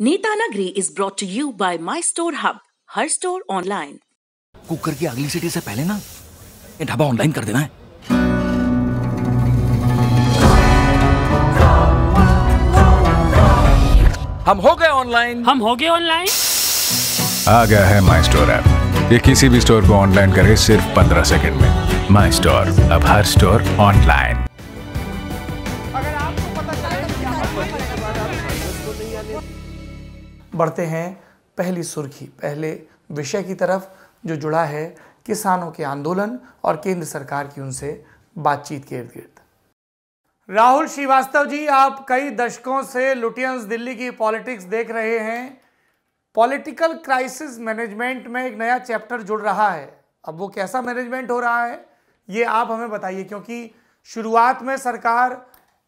Neeta Nagri is brought to you by My Store Hub, her store online. Cooker की अगली सीटी से पहले ना ये ढाबा ऑनलाइन कर देना है। हम हो गए ऑनलाइन। आ गया है माई स्टोर ऐप। ये किसी भी स्टोर को ऑनलाइन करे सिर्फ 15 सेकंड में। माई स्टोर, अब हर स्टोर ऑनलाइन। बढ़ते हैं पहली सुर्खी, पहले विषय की तरफ जो जुड़ा है किसानों के आंदोलन और केंद्र सरकार की उनसे बातचीत के इर्द गिर्द। राहुल श्रीवास्तव जी, आप कई दशकों से लुटियंस दिल्ली की पॉलिटिक्स देख रहे हैं। पॉलिटिकल क्राइसिस मैनेजमेंट में एक नया चैप्टर जुड़ रहा है। अब वो कैसा मैनेजमेंट हो रहा है ये आप हमें बताइए, क्योंकि शुरुआत में सरकार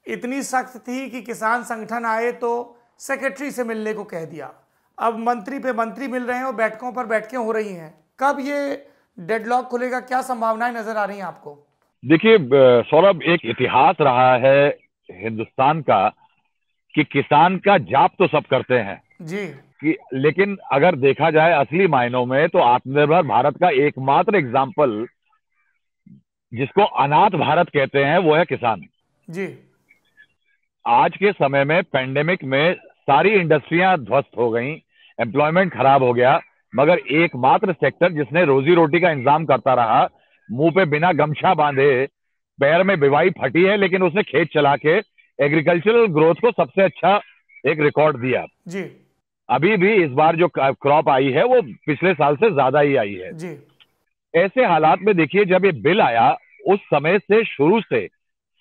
इतनी सख्त थी कि किसान संगठन आए तो सेक्रेटरी से मिलने को कह दिया। अब मंत्री पे मंत्री मिल रहे हैं और बैठकों पर बैठकें हो रही हैं। कब ये डेडलॉक खुलेगा, क्या संभावनाएं नजर आ रही हैं आपको? देखिए सौरभ, एक इतिहास रहा है हिंदुस्तान का कि किसान का जाप तो सब करते हैं जी, कि लेकिन अगर देखा जाए असली मायनों में तो आत्मनिर्भर भारत का एकमात्र एग्जाम्पल जिसको अनाथ भारत कहते हैं वो है किसान जी। आज के समय में पेंडेमिक में सारी इंडस्ट्रियां ध्वस्त हो गई, एम्प्लॉयमेंट खराब हो गया, मगर एकमात्र सेक्टर जिसने रोजी रोटी का इंतजाम करता रहा, मुंह पे बिना गमछा बांधे पैर में बिवाई फटी है लेकिन उसने खेत चला के एग्रीकल्चरल ग्रोथ को सबसे अच्छा एक रिकॉर्ड दिया जी। अभी भी इस बार जो क्रॉप आई है वो पिछले साल से ज्यादा ही आई है जी। ऐसे हालात में देखिए, जब ये बिल आया उस समय से शुरू से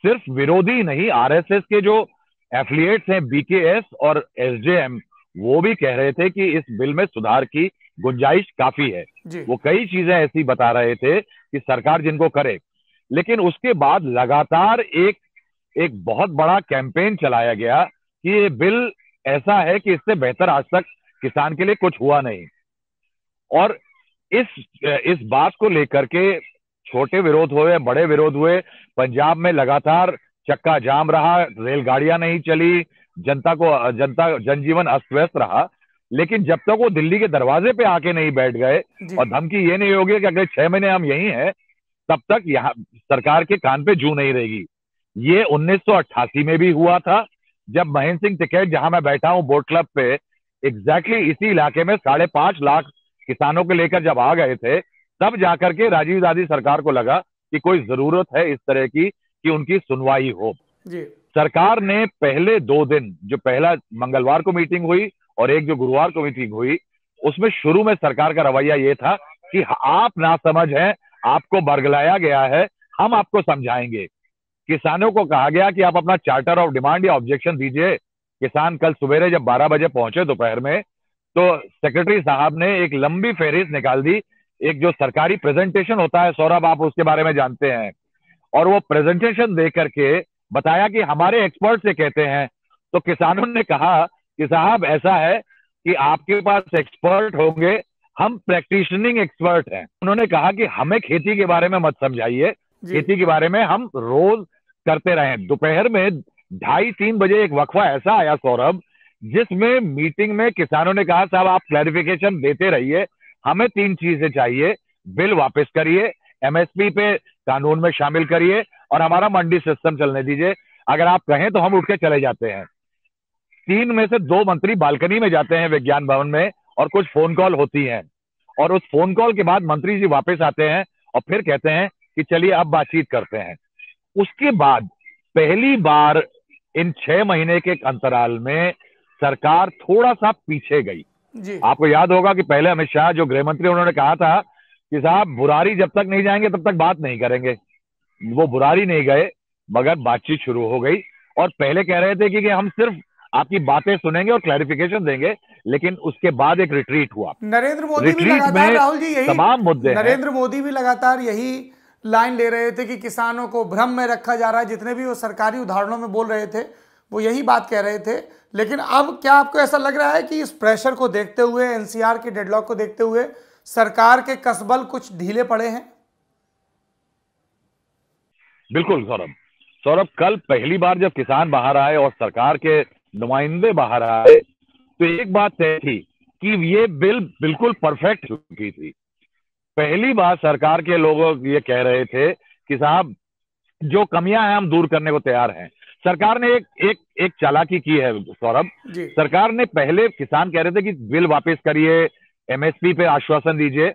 सिर्फ विरोधी नहीं, आरएसएस के जो एफिलिएट्स हैं बीकेएस और एसजेएम, वो भी कह रहे थे कि इस बिल में सुधार की गुंजाइश काफी है। वो कई चीजें ऐसी बता रहे थे कि सरकार जिनको करे, लेकिन उसके बाद लगातार एक बहुत बड़ा कैंपेन चलाया गया कि ये बिल ऐसा है कि इससे बेहतर आज तक किसान के लिए कुछ हुआ नहीं। और इस बात को लेकर के छोटे विरोध हुए, बड़े विरोध हुए। पंजाब में लगातार चक्का जाम रहा, रेलगाड़ियां नहीं चली, जनजीवन अस्त व्यस्त रहा। लेकिन जब तक वो दिल्ली के दरवाजे पे आके नहीं बैठ गए और धमकी ये नहीं होगी कि अगले 6 महीने हम यहीं हैं, तब तक यहाँ सरकार के कान पे जू नहीं रहेगी। ये 1988 में भी हुआ था, जब महेंद्र सिंह टिकैत, जहां मैं बैठा हूं बोट क्लब पे, एग्जैक्टली इसी इलाके में 5.5 लाख किसानों को लेकर जब आ गए थे, तब जाकर के राजीव गांधी सरकार को लगा कि कोई जरूरत है इस तरह की कि उनकी सुनवाई हो जी। सरकार ने पहले 2 दिन, जो पहला मंगलवार को मीटिंग हुई और एक जो गुरुवार को मीटिंग हुई, उसमें शुरू में सरकार का रवैया ये था कि आप नासमझ हैं, आपको बरगलाया गया है, हम आपको समझाएंगे। किसानों को कहा गया कि आप अपना चार्टर ऑफ डिमांड या ऑब्जेक्शन दीजिए। किसान कल सवेरे जब 12 बजे पहुंचे दोपहर में, तो सेक्रेटरी साहब ने एक लंबी फहरिस्त निकाल दी। एक जो सरकारी प्रेजेंटेशन होता है सौरभ, आप उसके बारे में जानते हैं, और वो प्रेजेंटेशन दे करके बताया कि हमारे एक्सपर्ट से कहते हैं। तो किसानों ने कहा कि साहब ऐसा है कि आपके पास एक्सपर्ट होंगे, हम प्रैक्टिशनिंग एक्सपर्ट हैं। उन्होंने कहा कि हमें खेती के बारे में मत समझाइए, खेती के बारे में हम रोज करते रहे। दोपहर में 2:30-3 बजे एक वक्फा ऐसा आया सौरभ, जिसमें मीटिंग में किसानों ने कहा साहब आप क्लैरिफिकेशन देते रहिए, हमें 3 चीजें चाहिए, बिल वापस करिए, एमएसपी पे कानून में शामिल करिए और हमारा मंडी सिस्टम चलने दीजिए। अगर आप कहें तो हम उठ के चले जाते हैं। 3 में से 2 मंत्री बालकनी में जाते हैं विज्ञान भवन में, और कुछ फोन कॉल होती हैं, और उस फोन कॉल के बाद मंत्री जी वापस आते हैं और फिर कहते हैं कि चलिए अब बातचीत करते हैं। उसके बाद पहली बार इन 6 महीने के अंतराल में सरकार थोड़ा सा पीछे गई। आपको याद होगा कि पहले अमित शाह जो गृह मंत्री, उन्होंने कहा था कि साहब बुरारी जब तक नहीं जाएंगे तब तक बात नहीं करेंगे। वो बुरारी नहीं गए, मगर बातचीत शुरू हो गई। और पहले कह रहे थे कि हम सिर्फ आपकी बातें सुनेंगे और क्लैरिफिकेशन देंगे, लेकिन उसके बाद एक रिट्रीट हुआ। नरेंद्र मोदी भी लगातार, राहुल जी, यही तमाम मुद्दे, नरेंद्र मोदी भी लगातार यही लाइन ले रहे थे कि किसानों को भ्रम में रखा जा रहा है। जितने भी वो सरकारी उदाहरणों में बोल रहे थे वो यही बात कह रहे थे। लेकिन अब क्या आपको ऐसा लग रहा है कि इस प्रेशर को देखते हुए, एनसीआर के डेडलॉक को देखते हुए सरकार के कसबल कुछ ढीले पड़े हैं? बिल्कुल सौरभ, कल पहली बार जब किसान बाहर आए और सरकार के नुमाइंदे बाहर आए, तो तो एक बात तय थी कि ये बिल बिल्कुल परफेक्ट चुकी थी। पहली बार सरकार के लोग ये कह रहे थे कि साहब जो कमियां हैं हम दूर करने को तैयार हैं। सरकार ने एक चालाकी की है सौरभ। सरकार ने पहले किसान कह रहे थे कि बिल वापस करिए, एमएसपी पे आश्वासन दीजिए।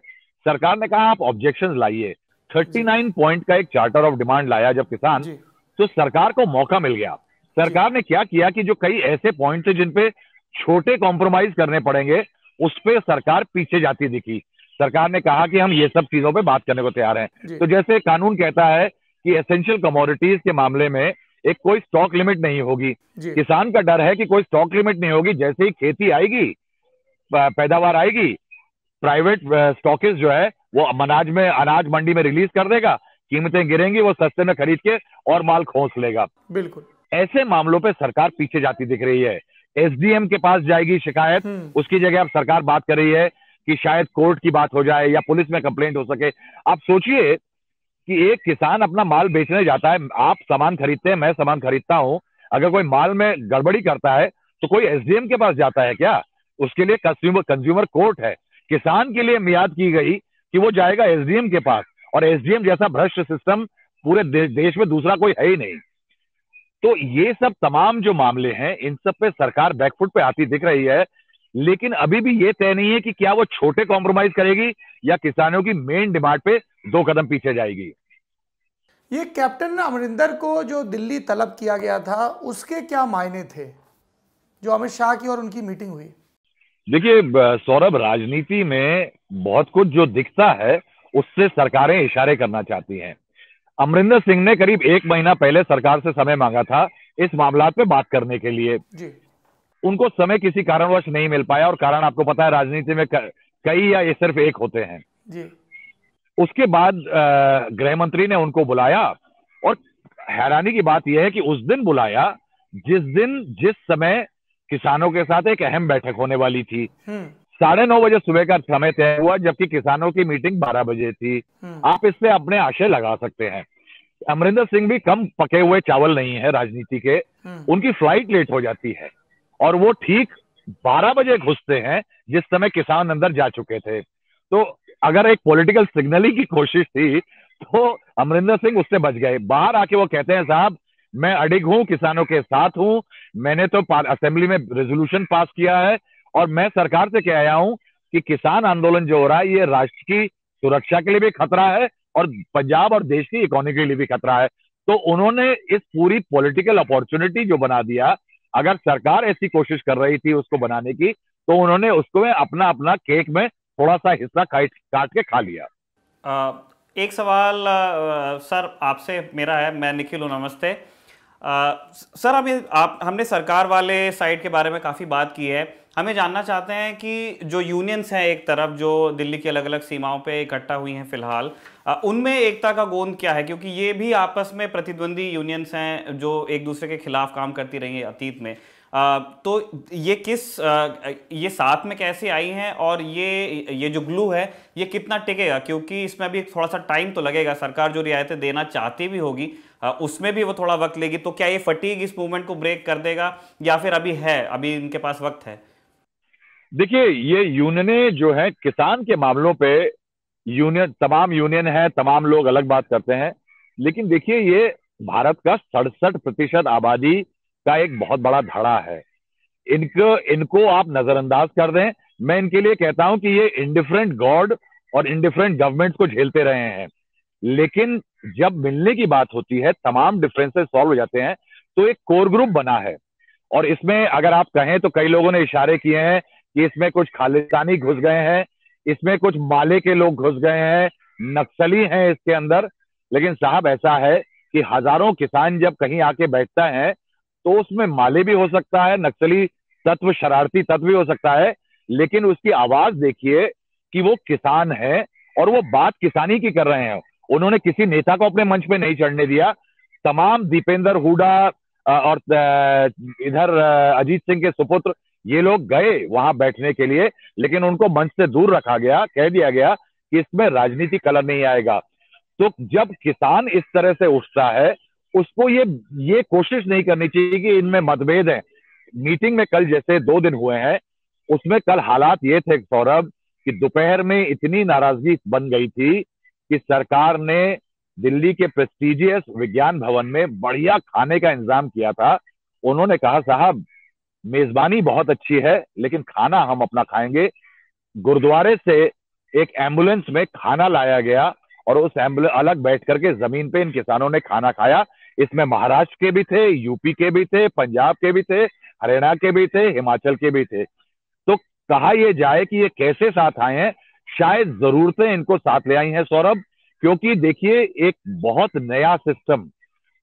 सरकार ने कहा आप ऑब्जेक्शंस लाइए। 39 पॉइंट का एक चार्टर ऑफ डिमांड लाया जब किसान, तो सरकार को मौका मिल गया। सरकार ने क्या किया कि जो कई ऐसे पॉइंट थे जिन पे छोटे कॉम्प्रोमाइज करने पड़ेंगे, उस पे सरकार पीछे जाती दिखी। सरकार ने कहा कि हम ये सब चीजों पे बात करने को तैयार हैं। तो जैसे कानून कहता है कि एसेंशियल कमोडिटीज के मामले में एक कोई स्टॉक लिमिट नहीं होगी। किसान का डर है कि कोई स्टॉक लिमिट नहीं होगी, जैसे ही खेती आएगी, पैदावार आएगी, प्राइवेट स्टॉकिस्ट जो है वो अनाज मंडी में रिलीज कर देगा, कीमतें गिरेंगी, वो सस्ते में खरीद के और माल खोस लेगा। बिल्कुल ऐसे मामलों पे सरकार पीछे जाती दिख रही है। एसडीएम के पास जाएगी शिकायत, उसकी जगह अब सरकार बात कर रही है कि शायद कोर्ट की बात हो जाए या पुलिस में कंप्लेंट हो सके। आप सोचिए कि एक किसान अपना माल बेचने जाता है, आप सामान खरीदते हैं, मैं सामान खरीदता हूं, अगर कोई माल में गड़बड़ी करता है तो कोई एसडीएम के पास जाता है क्या? उसके लिए कंज्यूमर कोर्ट है। किसान के लिए मियाद की गई कि वो जाएगा एसडीएम के पास, और एसडीएम जैसा भ्रष्ट सिस्टम पूरे देश में दूसरा कोई है ही नहीं। तो ये सब तमाम जो मामले हैं, इन सब पे सरकार बैकफुट पे आती दिख रही है, लेकिन अभी भी ये तय नहीं है कि क्या वो छोटे कॉम्प्रोमाइज करेगी या किसानों की मेन डिमांड पे 2 कदम पीछे जाएगी। ये कैप्टन अमरिंदर को जो दिल्ली तलब किया गया था, उसके क्या मायने थे जो अमित शाह की और उनकी मीटिंग हुई? देखिए सौरभ, राजनीति में बहुत कुछ जो दिखता है उससे सरकारें इशारे करना चाहती हैं। अमरिंदर सिंह ने करीब 1 महीना पहले सरकार से समय मांगा था इस मामला पे बात करने के लिए। उनको समय किसी कारणवश नहीं मिल पाया, और कारण आपको पता है राजनीति में कई या ये सिर्फ एक होते हैं। उसके बाद गृह मंत्री ने उनको बुलाया, और हैरानी की बात यह है कि उस दिन बुलाया जिस समय किसानों के साथ एक अहम बैठक होने वाली थी। 9:30 बजे सुबह का समय तय हुआ, जबकि किसानों की मीटिंग 12 बजे थी। आप इससे अपने आशय लगा सकते हैं। अमरिंदर सिंह भी कम पके हुए चावल नहीं है राजनीति के। उनकी फ्लाइट लेट हो जाती है और वो ठीक 12 बजे घुसते हैं जिस समय किसान अंदर जा चुके थे। तो अगर एक पॉलिटिकल सिग्नलिंग की कोशिश थी तो अमरिंदर सिंह उससे बच गए। बाहर आके वो कहते हैं साहब मैं अडिग हूं, किसानों के साथ हूं, मैंने तो असेंबली में रेजोल्यूशन पास किया है, और मैं सरकार से कह आया हूं कि किसान आंदोलन जो हो रहा है ये राष्ट्र की सुरक्षा के लिए भी खतरा है और पंजाब और देश की इकोनॉमी के लिए भी खतरा है। तो उन्होंने इस पूरी पॉलिटिकल अपॉर्चुनिटी जो बना दिया, अगर सरकार ऐसी कोशिश कर रही थी उसको बनाने की, तो उन्होंने उसको अपना अपना केक में थोड़ा सा हिस्सा काट के खा लिया। एक सवाल सर आपसे मेरा है, मैं निखिल हूँ, नमस्ते। सर हमने सरकार वाले साइड के बारे में काफ़ी बात की है। हमें जानना चाहते हैं कि जो यूनियंस हैं एक तरफ जो दिल्ली की अलग अलग सीमाओं पे इकट्ठा हुई हैं फिलहाल, उनमें एकता का गोंद क्या है? क्योंकि ये भी आपस में प्रतिद्वंदी यूनियंस हैं जो एक दूसरे के खिलाफ काम करती रही हैं अतीत में। तो ये साथ में कैसे आई हैं, और ये जो ग्लू है ये कितना टिकेगा? क्योंकि इसमें अभी थोड़ा सा टाइम तो लगेगा। सरकार जो रियायतें देना चाहती भी होगी उसमें भी वो थोड़ा वक्त लेगी। तो क्या ये फटीग इस मूवमेंट को ब्रेक कर देगा, या फिर अभी इनके पास वक्त है? देखिए ये यूनियनें जो है किसान के मामलों पे तमाम यूनियन है, तमाम लोग अलग बात करते हैं, लेकिन देखिए ये भारत का 67% आबादी का एक बहुत बड़ा धड़ा है। इनको आप नजरअंदाज कर दें, मैं इनके लिए कहता हूं कि ये इंडिफरेंट गॉड और इंडिफरेंट गवर्नमेंट को झेलते रहे हैं, लेकिन जब मिलने की बात होती है तमाम डिफरेंसेस सॉल्व हो जाते हैं। तो एक कोर ग्रुप बना है, और इसमें अगर आप कहें तो कई लोगों ने इशारे किए हैं कि इसमें कुछ खालिस्तानी घुस गए हैं, इसमें कुछ माले के लोग घुस गए हैं, नक्सली हैं इसके अंदर। लेकिन साहब ऐसा है कि हजारों किसान जब कहीं आके बैठता है तो उसमें माले भी हो सकता है, नक्सली तत्व, शरारती तत्व भी हो सकता है, लेकिन उसकी आवाज देखिए कि वो किसान है और वो बात किसानी की कर रहे हैं। उन्होंने किसी नेता को अपने मंच पे नहीं चढ़ने दिया। तमाम दीपेंद्र हुडा और इधर अजीत सिंह के सुपुत्र, ये लोग गए वहां बैठने के लिए, लेकिन उनको मंच से दूर रखा गया, कह दिया गया कि इसमें राजनीति कलर नहीं आएगा। तो जब किसान इस तरह से उठता है, उसको ये कोशिश नहीं करनी चाहिए कि इनमें मतभेद है। मीटिंग में कल जैसे 2 दिन हुए हैं, उसमें कल हालात ये थे सौरभ कि दोपहर में इतनी नाराजगी बन गई थी कि सरकार ने दिल्ली के प्रेस्टिजियस विज्ञान भवन में बढ़िया खाने का इंतजाम किया था। उन्होंने कहा साहब मेजबानी बहुत अच्छी है लेकिन खाना हम अपना खाएंगे। गुरुद्वारे से एक एम्बुलेंस में खाना लाया गया और उस एम्बुलेंस अलग बैठ करके जमीन पे इन किसानों ने खाना खाया। इसमें महाराष्ट्र के भी थे, यूपी के भी थे, पंजाब के भी थे, हरियाणा के भी थे, हिमाचल के भी थे। तो कहा यह जाए कि ये कैसे साथ आए हैं, शायद जरूरतें इनको साथ ले आई हैं सौरभ, क्योंकि देखिए एक बहुत नया सिस्टम,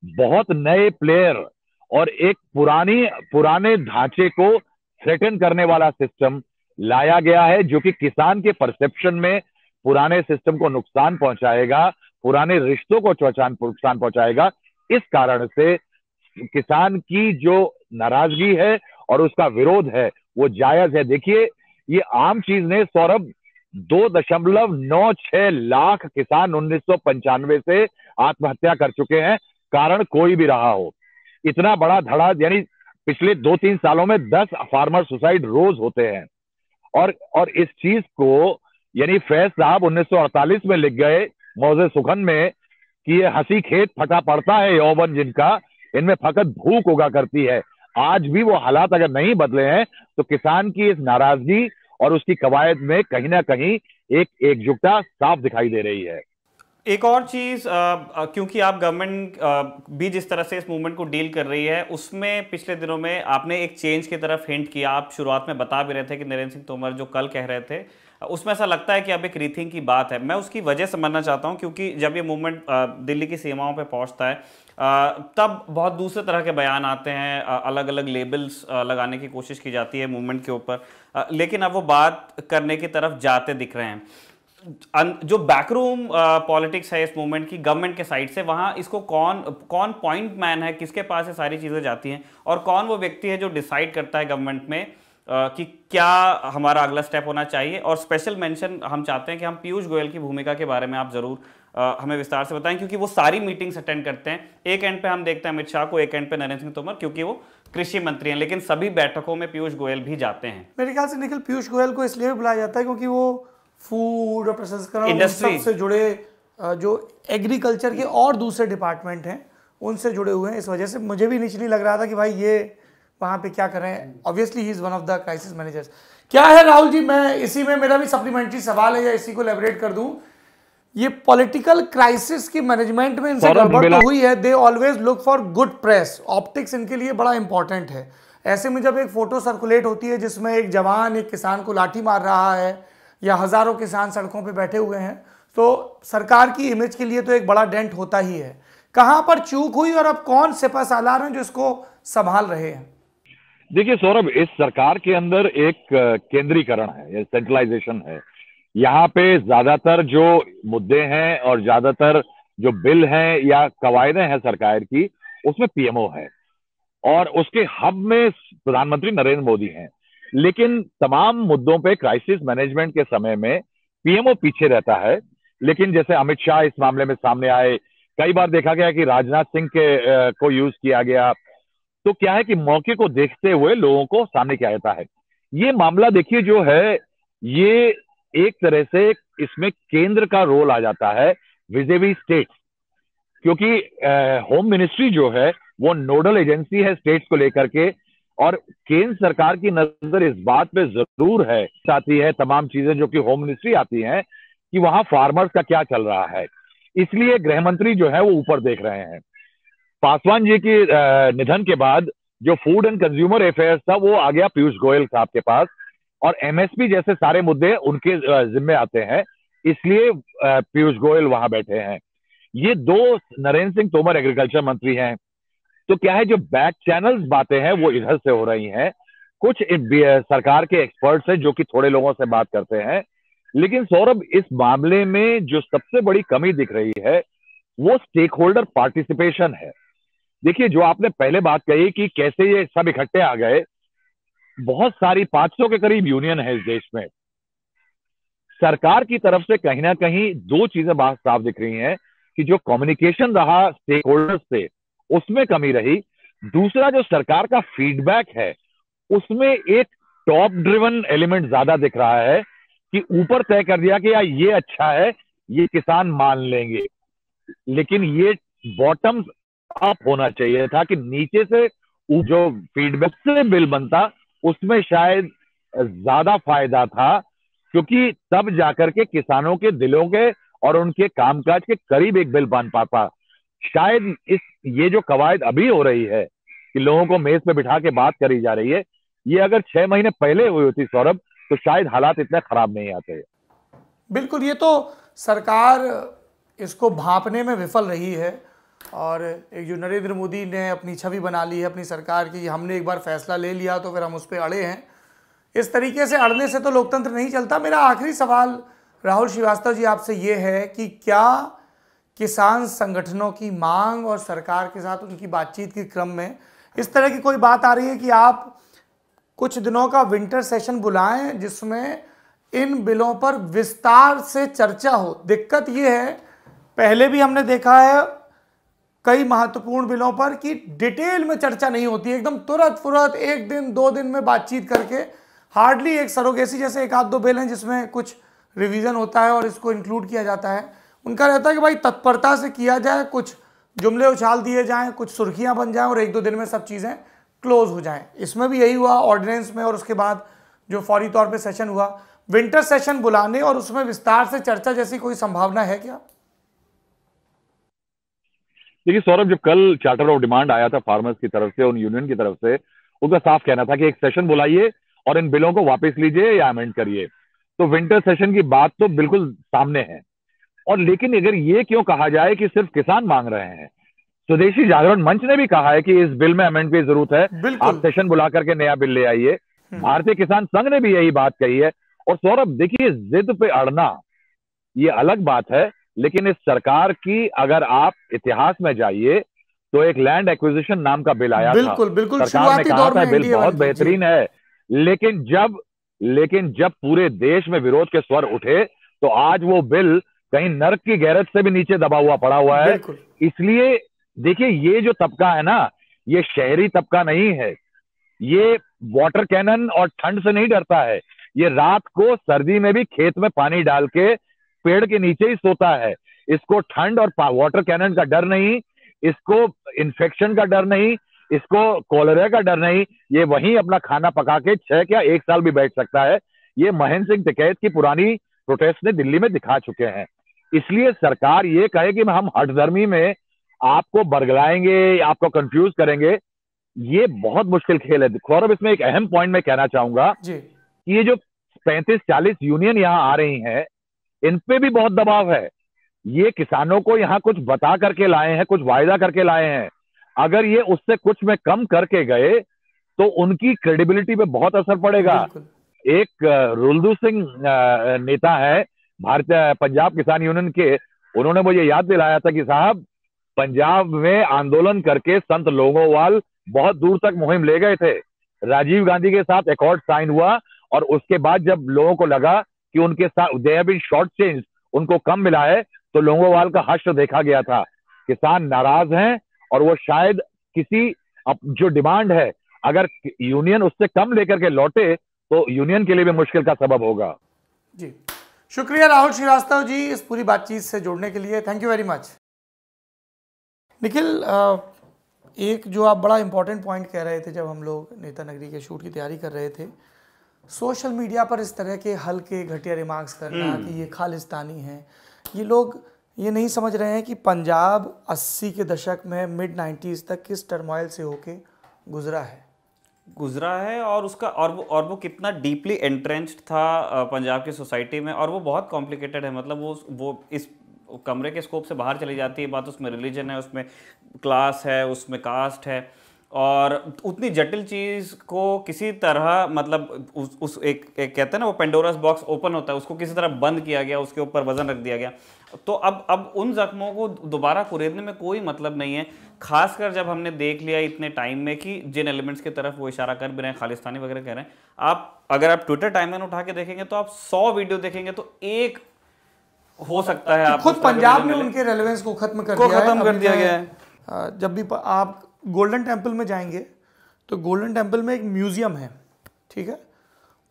बहुत नए प्लेयर और एक पुराने ढांचे को थ्रेटन करने वाला सिस्टम लाया गया है जो कि किसान के परसेप्शन में पुराने सिस्टम को नुकसान पहुंचाएगा, पुराने रिश्तों को नुकसान पहुंचाएगा। इस कारण से किसान की जो नाराजगी है और उसका विरोध है वो जायज है। देखिए ये आम चीज नहीं सौरभ, 2.96 लाख किसान 1995 से आत्महत्या कर चुके हैं, कारण कोई भी रहा हो। इतना बड़ा धड़ा, यानी पिछले 2-3 सालों में 10 फार्मर सुसाइड रोज होते हैं। और इस चीज को यानी फैज साहब 1948 में लिख गए मौजे सुखन में कि ये हंसी खेत फटा पड़ता है यौवन जिनका, इनमें फकत भूख उगा करती है। आज भी वो हालात अगर नहीं बदले हैं तो किसान की इस नाराजगी और उसकी कवायद में कहीं ना कहीं एक एकजुटता साफ दिखाई दे रही है। एक और चीज, क्योंकि आप गवर्नमेंट भी जिस तरह से इस मूवमेंट को डील कर रही है, उसमें पिछले दिनों में आपने एक चेंज की तरफ हिंट किया। आप शुरुआत में बता भी रहे थे कि नरेंद्र सिंह तोमर जो कल कह रहे थे उसमें ऐसा लगता है कि अब एक रीथिंक की बात है। मैं उसकी वजह समझना चाहता हूं, क्योंकि जब ये मूवमेंट दिल्ली की सीमाओं पे पहुंचता है तब बहुत दूसरे तरह के बयान आते हैं, अलग अलग लेबल्स लगाने की कोशिश की जाती है मूवमेंट के ऊपर, लेकिन अब वो बात करने की तरफ जाते दिख रहे हैं। जो बैकरूम पॉलिटिक्स है इस मूवमेंट की गवर्नमेंट के साइड से, वहां इसको कौन पॉइंट मैन है, किसके पास ये सारी चीजें जाती हैं, और कौन वो व्यक्ति है जो डिसाइड करता है गवर्नमेंट में कि क्या हमारा अगला स्टेप होना चाहिए। और स्पेशल मेंशन हम चाहते हैं कि हम पीयूष गोयल की भूमिका के बारे में आप जरूर हमें विस्तार से बताएं, क्योंकि वो सारी मीटिंग्स अटेंड करते हैं। एक एंड पे हम देखते हैं अमित शाह को, एक एंड पे नरेंद्र सिंह तोमर, क्योंकि वो कृषि मंत्री हैं, लेकिन सभी बैठकों में पीयूष गोयल भी जाते हैं। मेरे ख्याल से निखिल, पीयूष गोयल को इसलिए भी बुलाया जाता है क्योंकि वो फूड और प्रसंस्करण इंडस्ट्री से जुड़े जो एग्रीकल्चर के और दूसरे डिपार्टमेंट हैं उनसे जुड़े हुए हैं। इस वजह से मुझे भी इनिशियली लग रहा था कि भाई ये वहाँ पे क्या कर रहे हैं। Obviously he is one of the crisis managers. क्या है राहुल जी, मैं इसी में मेरा भी सप्लीमेंट्री सवाल है या इसी को एलैबोरेट कर दूं, ये पॉलिटिकल क्राइसिस की मैनेजमेंट में इनसे गड़बड़ तो हुई है। They always look for good press, optics इनके लिए बड़ा इंपॉर्टेंट है। ऐसे में जब एक फोटो सर्कुलेट होती है जिसमें एक जवान एक किसान को लाठी मार रहा है या हजारों किसान सड़कों पे बैठे हुए हैं, तो सरकार की इमेज के लिए तो एक बड़ा डेंट होता ही है। कहां पर चूक हुई और अब कौन सिपह सालार हैं जो इसको संभाल रहे हैं? देखिए सौरभ, इस सरकार के अंदर एक केंद्रीकरण है, सेंट्रलाइजेशन है। यहाँ पे ज्यादातर जो मुद्दे हैं और ज्यादातर जो बिल हैं या कवायदें हैं सरकार की, उसमें पीएमओ है और उसके हब में प्रधानमंत्री नरेंद्र मोदी हैं। लेकिन तमाम मुद्दों पे क्राइसिस मैनेजमेंट के समय में पीएमओ पीछे रहता है। लेकिन जैसे अमित शाह इस मामले में सामने आए, कई बार देखा गया कि राजनाथ सिंह के को यूज किया गया, तो क्या है कि मौके को देखते हुए लोगों को सामने किया जाता है। ये मामला देखिए जो है, ये एक तरह से इसमें केंद्र का रोल आ जाता है विज़ेवी स्टेट, क्योंकि होम मिनिस्ट्री जो है वो नोडल एजेंसी है स्टेट्स को लेकर के, और केंद्र सरकार की नजर इस बात पे जरूर है, आती है तमाम चीजें जो कि होम मिनिस्ट्री आती हैं कि वहां फार्मर्स का क्या चल रहा है। इसलिए गृह मंत्री जो है वो ऊपर देख रहे हैं। पासवान जी के निधन के बाद जो फूड एंड कंज्यूमर अफेयर्स था वो आ गया पीयूष गोयल साहब के पास, और एमएसपी जैसे सारे मुद्दे उनके जिम्मे आते हैं, इसलिए पीयूष गोयल वहां बैठे हैं। ये दो नरेंद्र सिंह तोमर एग्रीकल्चर मंत्री हैं, तो क्या है जो बैक चैनल्स बातें हैं वो इधर से हो रही हैं। कुछ सरकार के एक्सपर्ट्स हैं जो कि थोड़े लोगों से बात करते हैं। लेकिन सौरभ, इस मामले में जो सबसे बड़ी कमी दिख रही है वो स्टेक होल्डर पार्टिसिपेशन है। देखिए, जो आपने पहले बात कही कि कैसे ये सब इकट्ठे आ गए, बहुत सारी 500 के करीब यूनियन है इस देश में। सरकार की तरफ से कहीं ना कहीं दो चीजें बात साफ दिख रही हैं कि जो कम्युनिकेशन रहा स्टेक होल्डर्स से उसमें कमी रही। दूसरा, जो सरकार का फीडबैक है उसमें एक टॉप ड्रिवन एलिमेंट ज्यादा दिख रहा है कि ऊपर तय कर दिया कि यार ये अच्छा है, ये किसान मान लेंगे, लेकिन ये बॉटम अप होना चाहिए था कि नीचे से जो फीडबैक से बिल बनता उसमें शायद ज्यादा फायदा था, क्योंकि तब जाकर के किसानों के दिलों के और उनके कामकाज के करीब एक बिल बन पाता। शायद ये जो कवायद अभी हो रही है कि लोगों को मेज पे बिठा के बात करी जा रही है, ये अगर 6 महीने पहले हुई होती सौरभ, तो शायद हालात इतने खराब नहीं आते। बिल्कुल, ये तो सरकार इसको भांपने में विफल रही है, और एक जो नरेंद्र मोदी ने अपनी छवि बना ली है अपनी सरकार की, हमने एक बार फैसला ले लिया तो फिर हम उस पर अड़े हैं। इस तरीके से अड़ने से तो लोकतंत्र नहीं चलता। मेरा आखिरी सवाल राहुल श्रीवास्तव जी आपसे ये है कि क्या किसान संगठनों की मांग और सरकार के साथ उनकी बातचीत के क्रम में इस तरह की कोई बात आ रही है कि आप कुछ दिनों का विंटर सेशन बुलाएं जिसमें इन बिलों पर विस्तार से चर्चा हो? दिक्कत ये है, पहले भी हमने देखा है कई महत्वपूर्ण बिलों पर कि डिटेल में चर्चा नहीं होती, एकदम तुरंत फुरत 1 दिन 2 दिन में बातचीत करके, हार्डली एक सरोगेसी जैसे 1-2 बिल हैं जिसमें कुछ रिवीजन होता है और इसको इंक्लूड किया जाता है। उनका रहता है कि भाई तत्परता से किया जाए, कुछ जुमले उछाल दिए जाएं, कुछ सुर्खियां बन जाएं और 1-2 दिन में सब चीज़ें क्लोज हो जाएं। इसमें भी यही हुआ ऑर्डिनेंस में, और उसके बाद जो फौरी तौर पे सेशन हुआ। विंटर सेशन बुलाने और उसमें विस्तार से चर्चा जैसी कोई संभावना है क्या? देखिए सौरभ, जब कल चार्टर ऑफ डिमांड आया था फार्मर्स की तरफ से, उन यूनियन की तरफ से, उनका साफ कहना था कि एक सेशन बुलाइए और इन बिलों को वापस लीजिए या अमेंड करिए। तो विंटर सेशन की बात तो बिल्कुल सामने है। और लेकिन अगर ये क्यों कहा जाए कि सिर्फ किसान मांग रहे हैं, स्वदेशी जागरण मंच ने भी कहा है कि इस बिल में अमेंड की जरूरत है, आप सेशन बुला करके नया बिल ले आइए। भारतीय किसान संघ ने भी यही बात कही है। और सौरभ देखिए, जिद पे अड़ना ये अलग बात है, लेकिन इस सरकार की अगर आप इतिहास में जाइए तो एक लैंड एक्विजिशन नाम का बिल आया था। सरकार ने कहा था बिल बहुत बेहतरीन है, लेकिन जब पूरे देश में विरोध के स्वर उठे तो आज वो बिल कहीं नर्क की गैरत से भी नीचे दबा हुआ पड़ा हुआ है। इसलिए देखिए, ये जो तबका है ना, ये शहरी तबका नहीं है, ये वाटर कैनन और ठंड से नहीं डरता है। ये रात को सर्दी में भी खेत में पानी डाल के पेड़ के नीचे ही सोता है। इसको ठंड और वाटर कैनन का डर नहीं, इसको इन्फेक्शन का डर नहीं, इसको कॉलेरा का डर नहीं। ये वहीं अपना खाना पका के 6 या 1 साल भी बैठ सकता है। ये महेंद्र सिंह टिकैत की पुरानी प्रोटेस्ट ने दिल्ली में दिखा चुके हैं। इसलिए सरकार ये कहे कि हम हठधर्मी में आपको बरगलाएंगे, आपको कंफ्यूज करेंगे, ये बहुत मुश्किल खेल है। सौरभ, इसमें एक अहम पॉइंट मैं कहना चाहूंगा कि ये जो 35-40 यूनियन यहाँ आ रही हैं, इन पे भी बहुत दबाव है। ये किसानों को यहाँ कुछ बता करके लाए हैं, कुछ वायदा करके लाए हैं। अगर ये उससे कुछ में कम करके गए तो उनकी क्रेडिबिलिटी पे बहुत असर पड़ेगा। एक रुलदू सिंह नेता है भारतीय पंजाब किसान यूनियन के, उन्होंने मुझे याद दिलाया था कि साहब, पंजाब में आंदोलन करके संत लोंगोवाल बहुत दूर तक मुहिम ले गए थे। राजीव गांधी के साथ एकॉर्ड साइन हुआ और उसके बाद जब लोगों को लगा कि उनके साथ they have been short change, उनको कम मिला है, तो लोंगोवाल का हश्र देखा गया था। किसान नाराज हैं और वो शायद किसी जो डिमांड है, अगर यूनियन उससे कम लेकर के लौटे तो यूनियन के लिए भी मुश्किल का सबब होगा। जी, शुक्रिया राहुल श्रीवास्तव जी इस पूरी बातचीत से जोड़ने के लिए। Thank you very much. Nikhil, एक जो आप बड़ा इंपॉर्टेंट पॉइंट कह रहे थे जब हम लोग नेता नगरी के शूट की तैयारी कर रहे थे, सोशल मीडिया पर इस तरह के हल्के घटिया रिमार्क्स करना कि ये खालिस्तानी हैं, ये लोग ये नहीं समझ रहे हैं कि पंजाब 80 के दशक में मिड 90s तक किस टर्मोइल से होके गुजरा है और उसका और वो कितना डीपली एंट्रेंच्ड था पंजाब की सोसाइटी में, और वो बहुत कॉम्प्लिकेटेड है। मतलब वो इस कमरे के स्कोप से बाहर चली जाती है बात। उसमें रिलीजन है, उसमें क्लास है, उसमें कास्ट है, और उतनी जटिल चीज़ को किसी तरह मतलब उस एक कहते हैं ना, वो पेंडोरास बॉक्स ओपन होता है, उसको किसी तरह बंद किया गया, उसके ऊपर वजन रख दिया गया। तो अब उन जख्मों को दोबारा कुरेदने में कोई मतलब नहीं है, खासकर जब हमने देख लिया इतने टाइम में कि जिन एलिमेंट्स की तरफ वो इशारा कर भी रहे हैं, खालिस्तानी वगैरह कह रहे हैं। अगर आप ट्विटर टाइमलाइन उठा के देखेंगे तो आप 100 वीडियो देखेंगे तो एक हो सकता है। खुद पंजाब में उनके रेलेवेंस को खत्म कर दिया गया है। जब भी आप गोल्डन टेम्पल में जाएंगे तो गोल्डन टेम्पल में एक म्यूजियम है, ठीक है,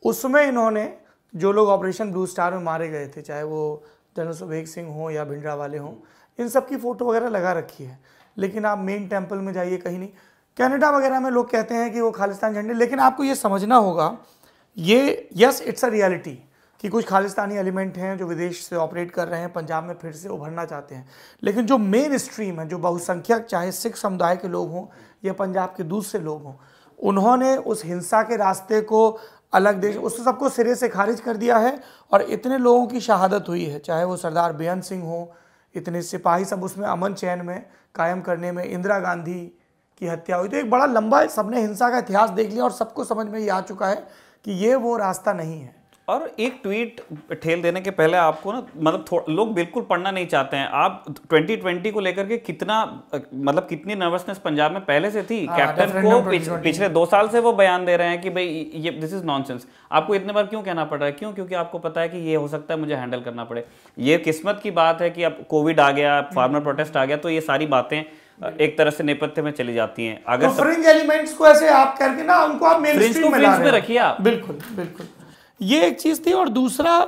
उसमें इन्होंने जो लोग ऑपरेशन ब्लू स्टार में मारे गए थे, चाहे वो जनरल सुबेग सिंह हो या भिंडरा वाले हों, इन सब की फ़ोटो वगैरह लगा रखी है। लेकिन आप मेन टेम्पल में जाइए, कहीं नहीं। कनाडा वगैरह में लोग कहते हैं कि वो खालिस्तान झंडे, लेकिन आपको ये समझना होगा, ये यस इट्स अ रियलिटी कि कुछ खालिस्तानी एलिमेंट हैं जो विदेश से ऑपरेट कर रहे हैं, पंजाब में फिर से उभरना चाहते हैं। लेकिन जो मेन स्ट्रीम है, जो बहुसंख्यक चाहे सिख समुदाय के लोग हों या पंजाब के दूसरे लोग हों, उन्होंने उस हिंसा के रास्ते को अलग देश उस सबको सिरे से खारिज कर दिया है। और इतने लोगों की शहादत हुई है, चाहे वो सरदार बेअंत सिंह हो, इतने सिपाही सब उसमें अमन चैन में कायम करने में, इंदिरा गांधी की हत्या हुई। तो एक बड़ा लंबा सबने हिंसा का इतिहास देख लिया और सबको समझ में ये आ चुका है कि ये वो रास्ता नहीं है। और एक ट्वीट ठेल देने के पहले आपको ना, मतलब लोग बिल्कुल पढ़ना नहीं चाहते हैं। आप 2020 को लेकर के कितनी नर्वसनेस पंजाब में पहले से थी। कैप्टन को पिछले 2 साल से वो बयान दे रहे हैं कि भाई ये दिस इज नॉनसेंस। आपको इतने बार क्यों कहना पड़ रहा है? क्यों? क्योंकि आपको पता है कि ये हो सकता है मुझे हैंडल करना पड़े। ये किस्मत की बात है कि अब कोविड आ गया, फार्मर प्रोटेस्ट आ गया, तो ये सारी बातें एक तरह से नेपथ्य में चली जाती हैं। अगर तो फ्रिंज एलिमेंट्स को ऐसे आप करके ना उनको आप मेन स्ट्रीम में ला रहे हैं। रखिए आप। बिल्कुल बिल्कुल, ये एक चीज थी। और दूसरा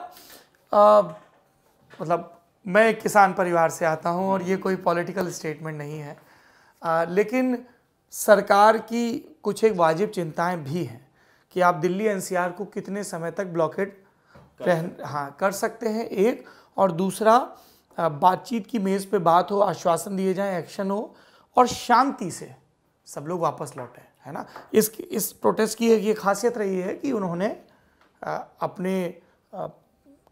मतलब मैं एक किसान परिवार से आता हूं और ये कोई पॉलिटिकल स्टेटमेंट नहीं है, लेकिन सरकार की कुछ एक वाजिब चिंताएं भी हैं कि आप दिल्ली एनसीआर को कितने समय तक ब्लॉकेड कर सकते हैं, एक। और दूसरा, बातचीत की मेज़ पे बात हो, आश्वासन दिए जाएं, एक्शन हो और शांति से सब लोग वापस लौटे, है ना। इस प्रोटेस्ट की एक ये खासियत रही है कि उन्होंने अपने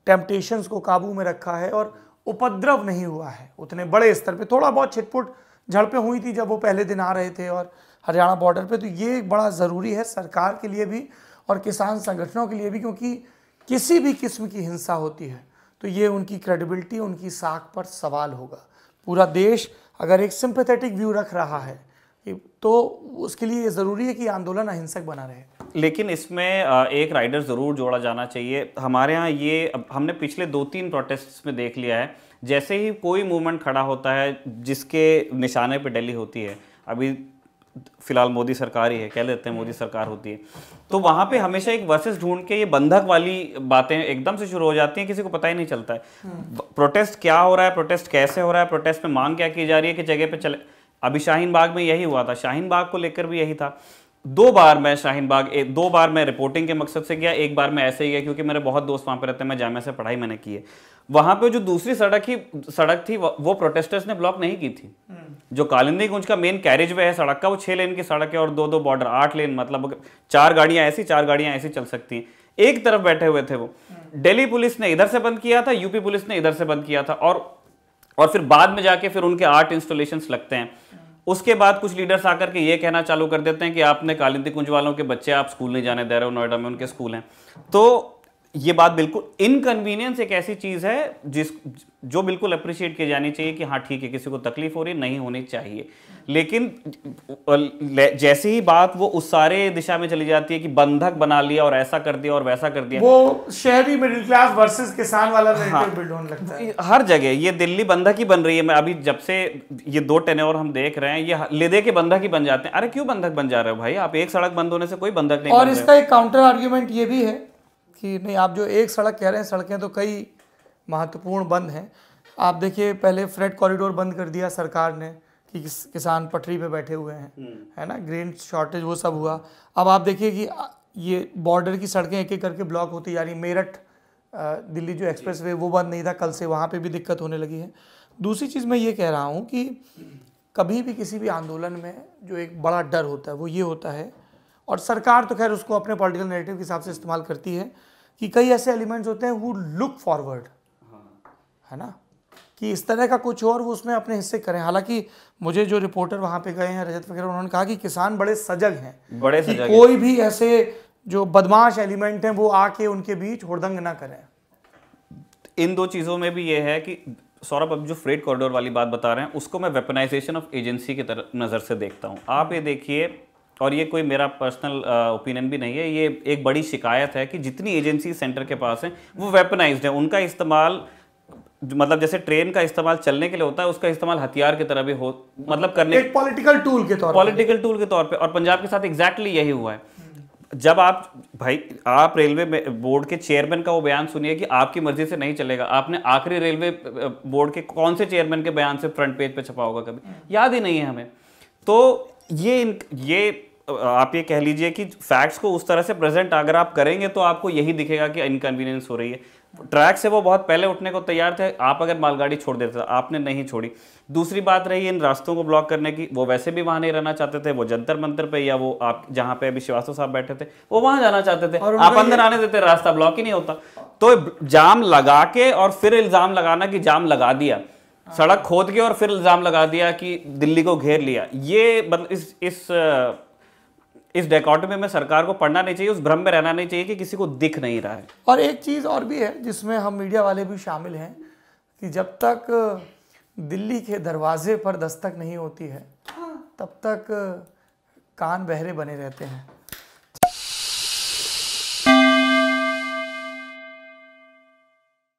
टेम्पटेशंस को काबू में रखा है और उपद्रव नहीं हुआ है उतने बड़े स्तर पे। थोड़ा बहुत छिटपुट झड़पें हुई थी जब वो पहले दिन आ रहे थे और हरियाणा बॉर्डर पे, तो ये एक बड़ा ज़रूरी है सरकार के लिए भी और किसान संगठनों के लिए भी, क्योंकि किसी भी किस्म की हिंसा होती है तो ये उनकी क्रेडिबिलिटी, उनकी साख पर सवाल होगा। पूरा देश अगर एक सिंपैथेटिक व्यू रख रहा है तो उसके लिए ज़रूरी है कि आंदोलन अहिंसक बना रहे। लेकिन इसमें एक राइडर ज़रूर जोड़ा जाना चाहिए। हमारे यहाँ ये हमने पिछले 2-3 प्रोटेस्ट में देख लिया है, जैसे ही कोई मूवमेंट खड़ा होता है जिसके निशाने पे दिल्ली होती है, अभी फिलहाल मोदी सरकार ही है, कह लेते हैं मोदी सरकार होती है, तो वहाँ पे हमेशा एक वर्सेस ढूंढ के ये बंधक वाली बातें एकदम से शुरू हो जाती हैं, किसी को पता ही नहीं चलता है प्रोटेस्ट क्या हो रहा है, प्रोटेस्ट कैसे हो रहा है, प्रोटेस्ट में मांग क्या की जा रही है कि जगह पे चले। अभी शाहीन बाग में यही हुआ था, शाहीन बाग को लेकर भी यही था। 2 बार मैं शाहीन बाग 2 बार मैं रिपोर्टिंग के मकसद से गया, 1 बार मैं ऐसे ही गया क्योंकि मेरे बहुत दोस्त वहाँ पे रहते हैं, मैं जामिया से पढ़ाई मैंने की है। वहाँ पे जो दूसरी सड़क थी वो प्रोटेस्टर्स ने ब्लॉक नहीं की थी। जो कालिंदी कुंज का मेन कैरेज वे है सड़क का, वो 6 लेन की सड़क है और 2-2 बॉर्डर, 8 लेन, मतलब 4 गाड़ियां ऐसी 4 गाड़ियां ऐसी चल सकती हैं। एक तरफ बैठे हुए थे वो। दिल्ली पुलिस ने इधर से बंद किया था, यूपी पुलिस ने इधर से बंद किया था और फिर बाद में जाके फिर उनके आर्ट इंस्टॉलेशंस लगते हैं। उसके बाद कुछ लीडर्स आकर के ये कहना चालू कर देते हैं कि आपने कालिंदी कुंज वालों के बच्चे आप स्कूल नहीं जाने दे रहे हो, नोएडा में उनके स्कूल हैं। तो ये बात बिल्कुल इनकन्वीनियंस एक ऐसी चीज है जो बिल्कुल अप्रिशिएट की जानी चाहिए कि हाँ ठीक है, किसी को तकलीफ हो रही, नहीं होनी चाहिए। लेकिन जैसे ही बात वो उस सारे दिशा में चली जाती है कि बंधक बना लिया और ऐसा कर दिया और वैसा कर दिया, वो शहरी मिडिल क्लास वर्सेस किसान वाला नैरेटिव बिल्ड होने लगता है। हर जगह ये दिल्ली बंधक ही बन रही है। मैं अभी जब से ये 2 टेन्योर हम देख रहे हैं, ये लेदे के बंधक ही बन जाते हैं। अरे क्यों बंधक बन जा रहे हो भाई? आप एक सड़क बंद होने से कोई बंधक नहीं। और इसका एक काउंटर आर्ग्यूमेंट ये भी है कि नहीं, आप जो एक सड़क कह रहे हैं, सड़कें तो कई महत्वपूर्ण बंद हैं। आप देखिए, पहले फ्रेट कॉरिडोर बंद कर दिया सरकार ने कि किसान पटरी पे बैठे हुए हैं, है ना, ग्रेन शॉर्टेज वो सब हुआ। अब आप देखिए कि ये बॉर्डर की सड़कें एक एक करके ब्लॉक होती जा रही। मेरठ दिल्ली जो एक्सप्रेस वे वो बंद नहीं था, कल से वहाँ पे भी दिक्कत होने लगी है। दूसरी चीज़ मैं ये कह रहा हूँ कि कभी भी किसी भी आंदोलन में जो एक बड़ा डर होता है वो ये होता है, और सरकार तो खैर उसको अपने पॉलिटिकल नैरेटिव के हिसाब से इस्तेमाल करती है, कि कई ऐसे एलिमेंट्स होते हैं वो लुक फॉरवर्ड, है ना, कि इस तरह का कुछ और वो उसमें अपने हिस्से करें। हालांकि मुझे जो रिपोर्टर वहाँ पे गए हैं, रजत वगैरह, उन्होंने कहा कि किसान बड़े सजग हैं, बड़े कि सजग कोई भी ऐसे जो बदमाश एलिमेंट हैं वो आके उनके बीच हुड़दंग ना करें। इन 2 चीज़ों में भी ये है कि सौरभ, अब जो फ्रेट कॉरिडोर वाली बात बता रहे हैं उसको मैं वेपनाइजेशन ऑफ एजेंसी की तरह नज़र से देखता हूँ। आप ये देखिए, और ये कोई मेरा पर्सनल ओपिनियन भी नहीं है, ये एक बड़ी शिकायत है कि जितनी एजेंसी सेंटर के पास हैं वो वेपनाइज्ड है। उनका इस्तेमाल, मतलब जैसे ट्रेन का इस्तेमाल चलने के लिए होता है, उसका इस्तेमाल हथियार की तरह भी हो, मतलब करने, एक पॉलिटिकल टूल के तौर पे। और पंजाब के साथ एग्जैक्टली यही हुआ है। जब आप रेलवे बोर्ड के चेयरमैन का वो बयान सुनिए कि आपकी मर्जी से नहीं चलेगा। आपने आखिरी रेलवे बोर्ड के कौन से चेयरमैन के बयान से फ्रंट पेज पे छपा होगा, कभी याद ही नहीं है हमें। तो ये आप ये कह लीजिए कि फैक्ट्स को उस तरह से प्रेजेंट अगर आप करेंगे तो आपको यही दिखेगा कि इनकन्वीनियंस हो रही है। ट्रैक से वो बहुत पहले उठने को तैयार थे, आप अगर मालगाड़ी छोड़ देते थे, आपने नहीं छोड़ी। दूसरी बात रही इन रास्तों को ब्लॉक करने की, वो वैसे भी वहां नहीं रहना चाहते थे, वो जंतर मंतर पे या वो आप जहां पे अभी श्रीवास्तव साहब बैठे थे वो वहां जाना चाहते थे, आप अंदर आने देते, रास्ता ब्लॉक ही नहीं होता। तो जाम लगा के और फिर इल्जाम लगाना कि जाम लगा दिया, सड़क खोद के और फिर इल्जाम लगा दिया कि दिल्ली को घेर लिया, ये मतलब इस डायकोटोमी में सरकार को पढ़ना नहीं चाहिए, उस भ्रम में रहना नहीं चाहिए कि किसी को दिख नहीं रहा है। और एक चीज़ और भी है जिसमें हम मीडिया वाले भी शामिल हैं कि जब तक दिल्ली के दरवाजे पर दस्तक नहीं होती है तब तक कान बहरे बने रहते हैं।